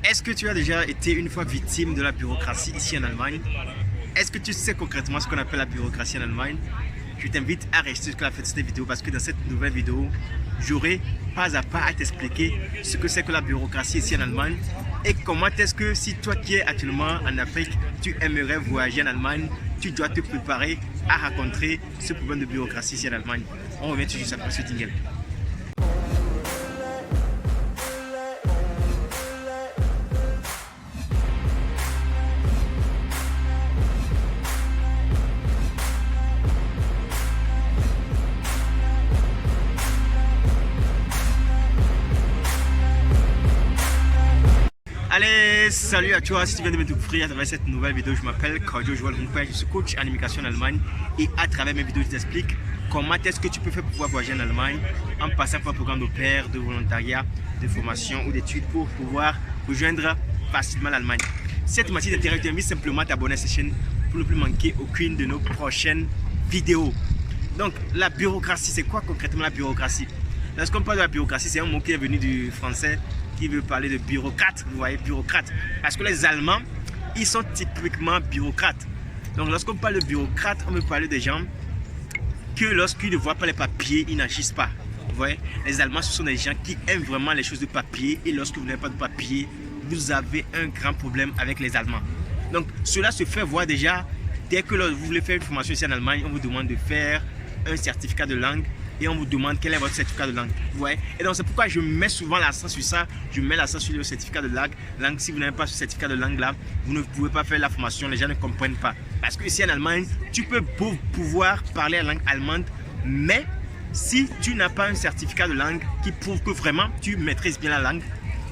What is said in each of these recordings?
Est-ce que tu as déjà été une fois victime de la bureaucratie ici en Allemagne? Est-ce que tu sais concrètement ce qu'on appelle la bureaucratie en Allemagne? Je t'invite à rester jusqu'à la fin de cette vidéo parce que dans cette nouvelle vidéo, j'aurai pas à pas à t'expliquer ce que c'est que la bureaucratie ici en Allemagne et comment est-ce que si toi qui es actuellement en Afrique, tu aimerais voyager en Allemagne, tu dois te préparer à rencontrer ce problème de bureaucratie ici en Allemagne. On revient tout de suite après ce jingle. Allez, salut à toi, si tu viens de me découvrir à travers cette nouvelle vidéo, je m'appelle Claudio Joël Humpert, je suis coach en immigration en Allemagne et à travers mes vidéos, je t'explique comment est-ce que tu peux faire pour pouvoir voyager en Allemagne en passant par un programme de pair, de volontariat, de formation ou d'études pour pouvoir rejoindre facilement l'Allemagne. Si cette thématique t'intéresse, je t'invite simplement à t'abonner à cette chaîne pour ne plus manquer aucune de nos prochaines vidéos. Donc, la bureaucratie, c'est quoi concrètement la bureaucratie? Lorsqu'on parle de la bureaucratie, c'est un mot qui est venu du français qui veut parler de bureaucrate, vous voyez, bureaucrate. Parce que les Allemands, ils sont typiquement bureaucrates. Donc lorsqu'on parle de bureaucrate, on veut parler des gens que lorsqu'ils ne voient pas les papiers, ils n'agissent pas. Vous voyez, les Allemands, ce sont des gens qui aiment vraiment les choses de papier et lorsque vous n'avez pas de papier, vous avez un grand problème avec les Allemands. Donc cela se fait voir déjà, dès que vous voulez faire une formation ici en Allemagne, on vous demande de faire un certificat de langue et on vous demande quel est votre certificat de langue. Ouais. Et donc c'est pourquoi je mets souvent l'accent sur ça. Je mets l'accent sur le certificat de langue. Si vous n'avez pas ce certificat de langue là, vous ne pouvez pas faire la formation, les gens ne comprennent pas. Parce que ici en Allemagne, tu peux pouvoir parler la langue allemande, mais si tu n'as pas un certificat de langue qui prouve que vraiment tu maîtrises bien la langue,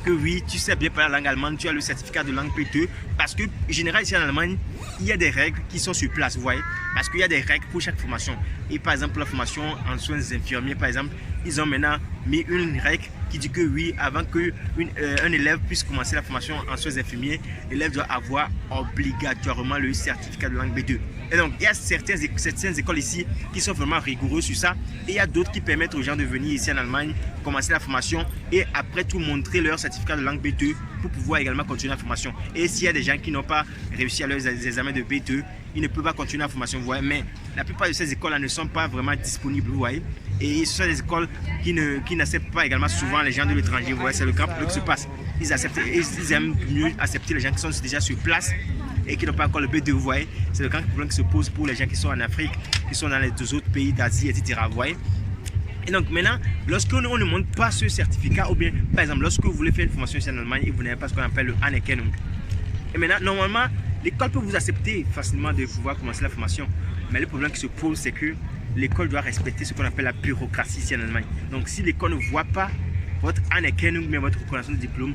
que oui, tu sais bien parler la langue allemande, tu as le certificat de langue P2, parce que en général ici en Allemagne, il y a des règles qui sont sur place, vous voyez, parce qu'il y a des règles pour chaque formation. Et par exemple, la formation en soins infirmiers, par exemple, ils ont maintenant mis une règle qui dit que oui, avant qu'un élève puisse commencer la formation en soins infirmiers, l'élève doit avoir obligatoirement le certificat de langue B2. Et donc, il y a certaines écoles ici qui sont vraiment rigoureuses sur ça. Et il y a d'autres qui permettent aux gens de venir ici en Allemagne, commencer la formation et après tout montrer leur certificat de langue B2 pour pouvoir également continuer la formation. Et s'il y a des gens qui n'ont pas réussi à leurs examens de B2, ils ne peuvent pas continuer la formation, vous voyez. Mais la plupart de ces écoles-là ne sont pas vraiment disponibles, vous voyez. Et ce sont des écoles qui n'acceptent pas également souvent les gens de l'étranger, vous voyez. C'est le grand problème qui se passe. Ils aiment mieux accepter les gens qui sont déjà sur place et qui n'ont pas encore le B2, vous voyez. C'est le grand problème qui se pose pour les gens qui sont en Afrique, qui sont dans les deux autres pays d'Asie, etc. Vous voyez. Et donc maintenant, lorsqu'on ne montre pas ce certificat, ou bien par exemple, lorsque vous voulez faire une formation ici en Allemagne et vous n'avez pas ce qu'on appelle le Anerkennung. Et maintenant, normalement, l'école peut vous accepter facilement de pouvoir commencer la formation. Mais le problème qui se pose, c'est que l'école doit respecter ce qu'on appelle la bureaucratie ici en Allemagne. Donc si l'école ne voit pas votre Anerkennung, mais votre reconnaissance de diplôme,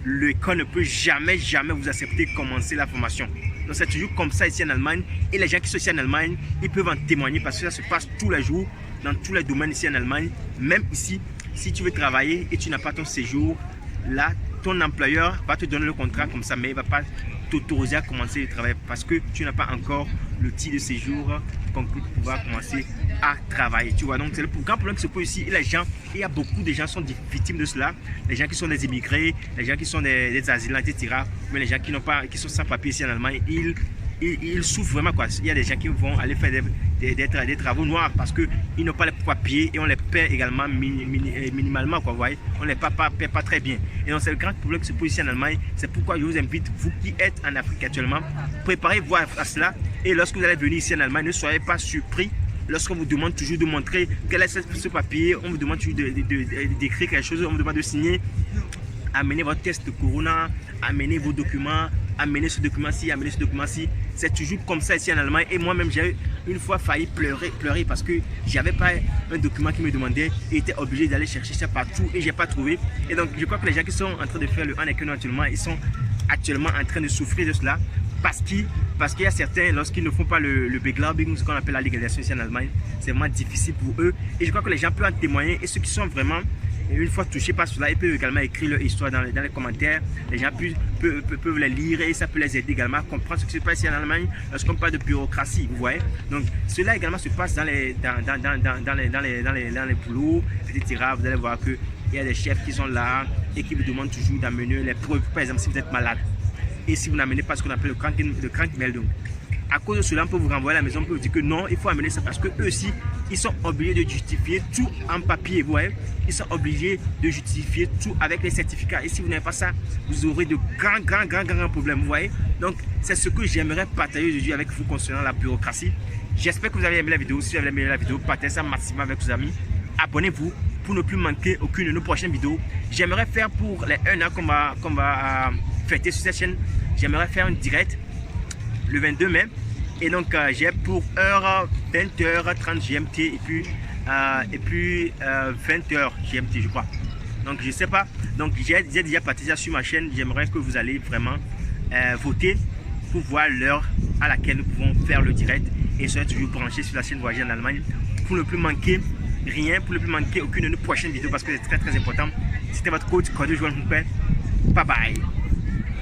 l'école ne peut jamais vous accepter de commencer la formation. Donc c'est toujours comme ça ici en Allemagne. Et les gens qui sont ici en Allemagne, ils peuvent en témoigner parce que ça se passe tous les jours dans tous les domaines ici en Allemagne. Même ici, si tu veux travailler et tu n'as pas ton séjour, là, ton employeur va te donner le contrat comme ça, mais il ne va pas t'autoriser à commencer le travail parce que tu n'as pas encore le titre de séjour conclu pour pouvoir commencer à travailler. Tu vois, donc c'est le grand problème qui se pose ici. Et les gens, il y a beaucoup de gens qui sont victimes de cela. Les gens qui sont des immigrés, les gens qui sont des asylants, etc. Mais les gens qui sont sans papier ici en Allemagne, ils souffrent vraiment, quoi. Il y a des gens qui vont aller faire des travaux noirs parce qu'ils n'ont pas les papiers et on les paie également minimalement, quoi, vous voyez. On ne les paie pas très bien. Et donc c'est le grand problème qui se pose ici en Allemagne. C'est pourquoi je vous invite, vous qui êtes en Afrique actuellement, préparez-vous à cela. Et lorsque vous allez venir ici en Allemagne, ne soyez pas surpris lorsqu'on vous demande toujours de montrer quel est ce papier, on vous demande toujours d'écrire quelque chose, on vous demande de signer. Amenez votre test de corona, amenez vos documents, amenez ce document-ci, amenez ce document-ci. C'est toujours comme ça ici en Allemagne. Et moi-même, j'ai une fois failli pleurer parce que j'avais pas un document qui me demandait et j'étais obligé d'aller chercher ça partout et j'ai pas trouvé. Et donc, je crois que les gens qui sont en train de faire le Anerkennung actuellement, ils sont actuellement en train de souffrir de cela parce qu'il y a certains, lorsqu'ils ne font pas le Beglaubigung, ce qu'on appelle la légalisation ici en Allemagne, c'est vraiment difficile pour eux. Et je crois que les gens peuvent en témoigner et ceux qui sont vraiment une fois touchés par cela, ils peuvent également écrire leur histoire dans les commentaires. Les gens peuvent les lire et ça peut les aider également à comprendre ce qui se passe ici en Allemagne lorsqu'on parle de bureaucratie, vous voyez. Donc cela également se passe dans les boulots, etc. Vous allez voir que il y a des chefs qui sont là et qui vous demandent toujours d'amener les preuves. Par exemple, si vous êtes malade et si vous n'amenez pas ce qu'on appelle le Krankmeldung, à cause de cela, on peut vous renvoyer à la maison, on peut vous dire que non, il faut amener ça parce que eux aussi, ils sont obligés de justifier tout en papier, vous voyez. Ils sont obligés de justifier tout avec les certificats. Et si vous n'avez pas ça, vous aurez de grands problèmes, vous voyez. Donc, c'est ce que j'aimerais partager aujourd'hui avec vous concernant la bureaucratie. J'espère que vous avez aimé la vidéo. Si vous avez aimé la vidéo, partagez ça massivement avec vos amis. Abonnez-vous pour ne plus manquer aucune de nos prochaines vidéos. J'aimerais faire pour les 1 an qu'on va fêter sur cette chaîne, j'aimerais faire un direct le 22 mai. Et donc, j'ai pour heure 20h30 GMT et puis 20h GMT, je crois. Donc, je ne sais pas. Donc, j'ai déjà partagé sur ma chaîne. J'aimerais que vous allez vraiment voter pour voir l'heure à laquelle nous pouvons faire le direct. Et soyez toujours branchés sur la chaîne Voyager en Allemagne pour ne plus manquer rien, pour ne plus manquer aucune de nos prochaines vidéos parce que c'est très important. C'était votre coach, Claudio Joël Humpel. Bye bye.